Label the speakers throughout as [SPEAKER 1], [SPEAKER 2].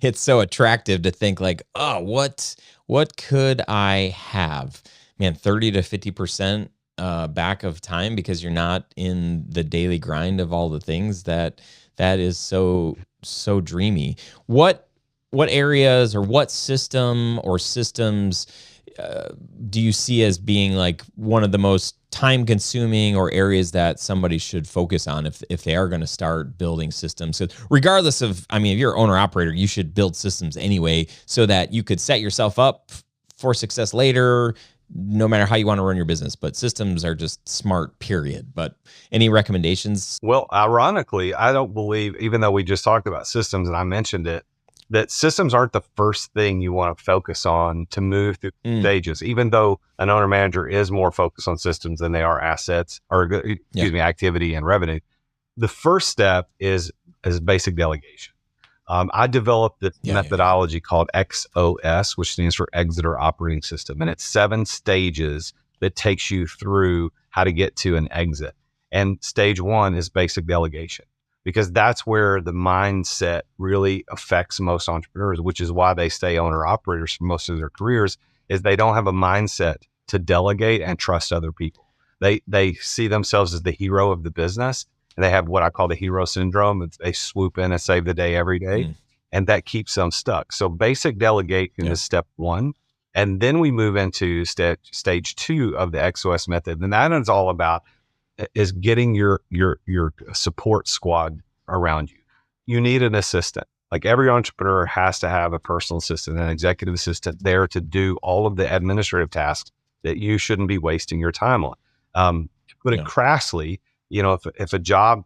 [SPEAKER 1] it's so attractive to think like, oh, what could I have? Man, 30 to 50% back of time because you're not in the daily grind of all the things that is so dreamy. What areas or what system or systems do you see as being like one of the most time consuming or areas that somebody should focus on if they are going to start building systems? So regardless of, I mean, if you're an owner operator, you should build systems anyway so that you could set yourself up for success later, no matter how you want to run your business. But systems are just smart, period. But any recommendations?
[SPEAKER 2] Well, ironically, I don't believe, even though we just talked about systems and I mentioned it, that systems aren't the first thing you want to focus on to move through stages, even though an owner manager is more focused on systems than they are assets or activity and revenue. The first step is basic delegation. I developed this methodology called XOS, which stands for Exit or Operating System. And it's 7 stages that takes you through how to get to an exit. And stage 1 is basic delegation, because that's where the mindset really affects most entrepreneurs, which is why they stay owner operators for most of their careers, is they don't have a mindset to delegate and trust other people. They see themselves as the hero of the business. And they have what I call the hero syndrome. They swoop in and save the day every day. And that keeps them stuck. So basic delegation is step 1. And then we move into stage 2 of the XOS method. And that is all about is getting your support squad around you. You need an assistant. Like every entrepreneur has to have a personal assistant, an executive assistant there to do all of the administrative tasks that you shouldn't be wasting your time on. To put it crassly, you know, if a job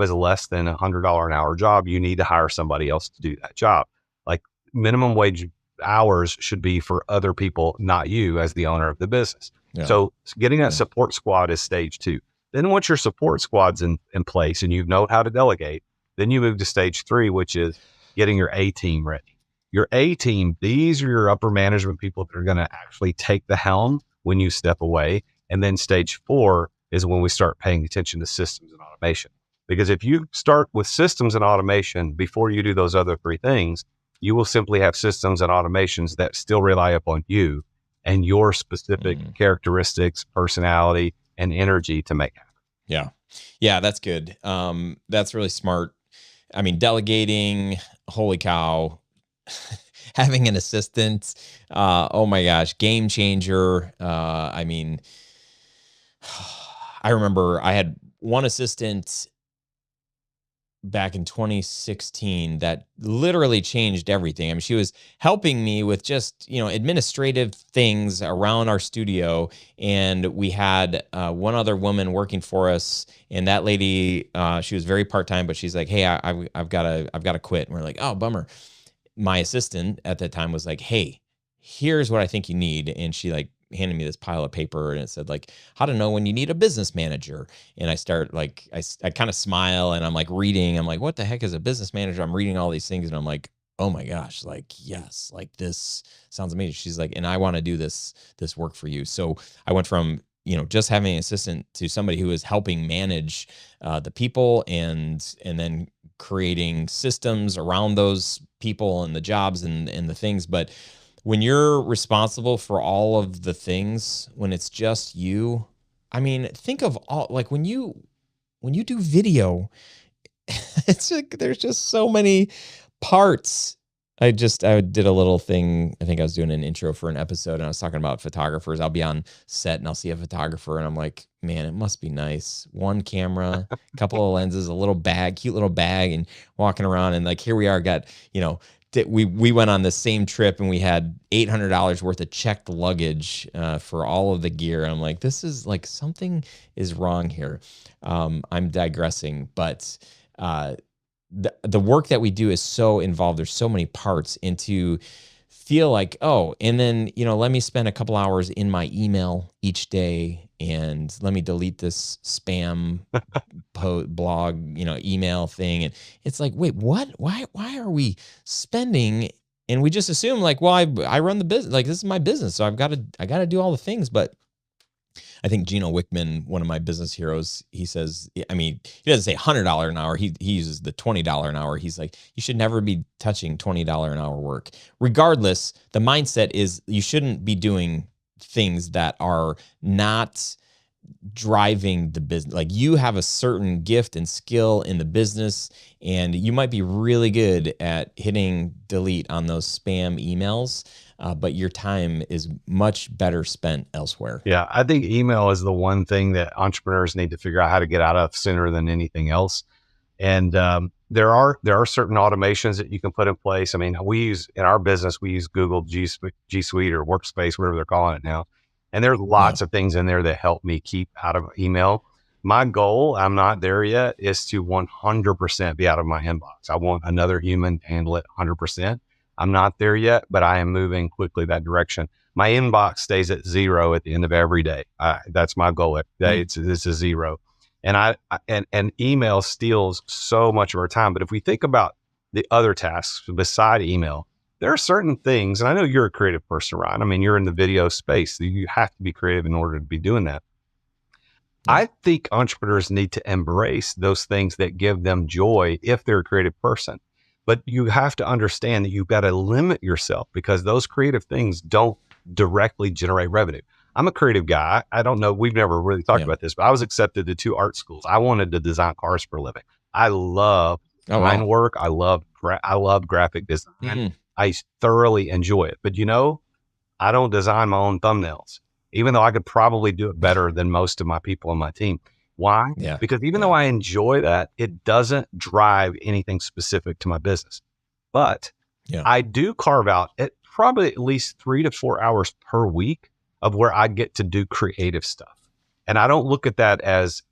[SPEAKER 2] is less than $100 an hour job, you need to hire somebody else to do that job. Like minimum wage hours should be for other people, not you as the owner of the business. So getting that support squad is stage 2. Then once your support squad's in place and you know how to delegate, then you move to stage 3, which is getting your A team ready. Your A team, these are your upper management people that are going to actually take the helm when you step away. And then stage 4 is when we start paying attention to systems and automation. Because if you start with systems and automation before you do those other 3 things, you will simply have systems and automations that still rely upon you and your specific characteristics, personality, and energy to make happen.
[SPEAKER 1] Yeah, that's good. That's really smart. I mean, delegating, holy cow, having an assistant, oh my gosh, game changer. I mean, I remember I had one assistant back in 2016 that literally changed everything. I mean, she was helping me with just, you know, administrative things around our studio. And we had one other woman working for us, and that lady, she was very part-time, but she's like, hey, I've got to quit. And we're like, oh, bummer. My assistant at that time was like, hey, here's what I think you need. And she like handed me this pile of paper, and it said like how to know when you need a business manager. And I start like, I kind of smile, and I'm like reading, I'm like, what the heck is a business manager? I'm reading all these things, and I'm like, oh my gosh, like, yes, like this sounds amazing. She's like, and I want to do this work for you. So I went from, you know, just having an assistant to somebody who is helping manage the people and then creating systems around those people and the jobs and the things. But when you're responsible for all of the things, when it's just you, I mean, think of all, like when you do video, it's like, there's just so many parts. I did a little thing. I think I was doing an intro for an episode, and I was talking about photographers. I'll be on set and I'll see a photographer, and I'm like, man, it must be nice. One camera, a couple of lenses, a little bag, cute little bag, and walking around. And like, here we are, got, you know, we went on the same trip, and we had $800 worth of checked luggage for all of the gear. I'm like, this is like, something is wrong here. I'm digressing, but the work that we do is so involved. There's so many parts, and to feel like, oh, and then, you know, let me spend a couple hours in my email each day, and let me delete this spam blog, you know, email thing. And it's like, wait, what? Why are we spending? And we just assume like, well, I run the business, like this is my business, so I got to do all the things. But I think Gino Wickman, one of my business heroes, he says, I mean, he doesn't say $100 an hour. He uses the $20 an hour. He's like, you should never be touching $20 an hour work. Regardless, the mindset is you shouldn't be doing things that are not driving the business. Like, you have a certain gift and skill in the business, and you might be really good at hitting delete on those spam emails, but your time is much better spent elsewhere.
[SPEAKER 2] Yeah, I think email is the one thing that entrepreneurs need to figure out how to get out of sooner than anything else. And there are certain automations that you can put in place. I mean, in our business, we use Google G Suite or Workspace, whatever they're calling it now. And there's lots of things in there that help me keep out of email. My goal, I'm not there yet, is to 100% be out of my inbox. I want another human to handle it 100%. I'm not there yet, but I am moving quickly that direction. My inbox stays at 0 at the end of every day. That's my goal every day. It's a 0. And and email steals so much of our time. But if we think about the other tasks beside email, there are certain things, and I know you're a creative person, Ryan. I mean, you're in the video space. So you have to be creative in order to be doing that. I think entrepreneurs need to embrace those things that give them joy if they're a creative person. But you have to understand that you've got to limit yourself, because those creative things don't directly generate revenue. I'm a creative guy. I don't know. We've never really talked about this, but I was accepted to 2 art schools. I wanted to design cars for a living. I love design work. I love graphic design. I thoroughly enjoy it. But I don't design my own thumbnails, even though I could probably do it better than most of my people on my team. Why? Because even though I enjoy that, it doesn't drive anything specific to my business. But I do carve out probably at least 3 to 4 hours per week of where I get to do creative stuff. And I don't look at that as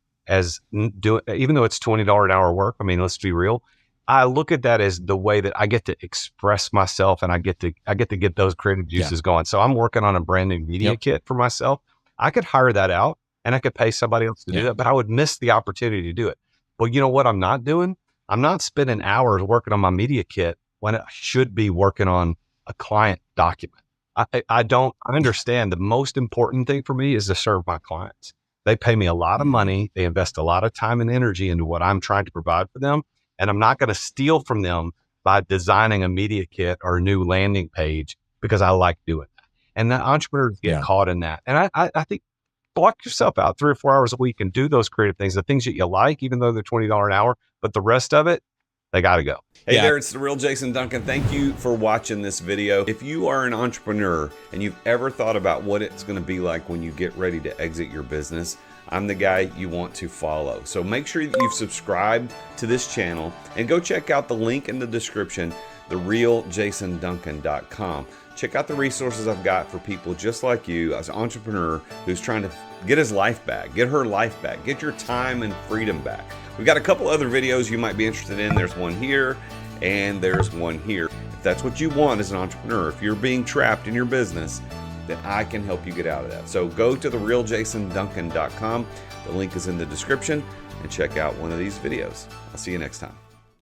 [SPEAKER 2] doing, even though it's $20 an hour work. I mean, let's be real. I look at that as the way that I get to express myself, and I get to get those creative juices going. So I'm working on a brand new media kit for myself. I could hire that out and I could pay somebody else to do that, but I would miss the opportunity to do it. Well, you know what I'm not doing? I'm not spending hours working on my media kit when I should be working on a client document. I understand the most important thing for me is to serve my clients. They pay me a lot of money. They invest a lot of time and energy into what I'm trying to provide for them. And I'm not going to steal from them by designing a media kit or a new landing page, because I like doing that. And the entrepreneurs get caught in that. And I think block yourself out 3 or 4 hours a week and do those creative things, the things that you like, even though they're $20 an hour, but the rest of it, they got to go.
[SPEAKER 3] Hey there, it's the real Jason Duncan. Thank you for watching this video. If you are an entrepreneur and you've ever thought about what it's going to be like when you get ready to exit your business, I'm the guy you want to follow. So make sure that you've subscribed to this channel and go check out the link in the description, therealjasonduncan.com. Check out the resources I've got for people just like you, as an entrepreneur who's trying to get his life back, get her life back, get your time and freedom back. We've got a couple other videos you might be interested in. There's one here and there's one here. If that's what you want as an entrepreneur, if you're being trapped in your business, then I can help you get out of that. So go to therealjasonduncan.com. The link is in the description, and check out one of these videos. I'll see you next time.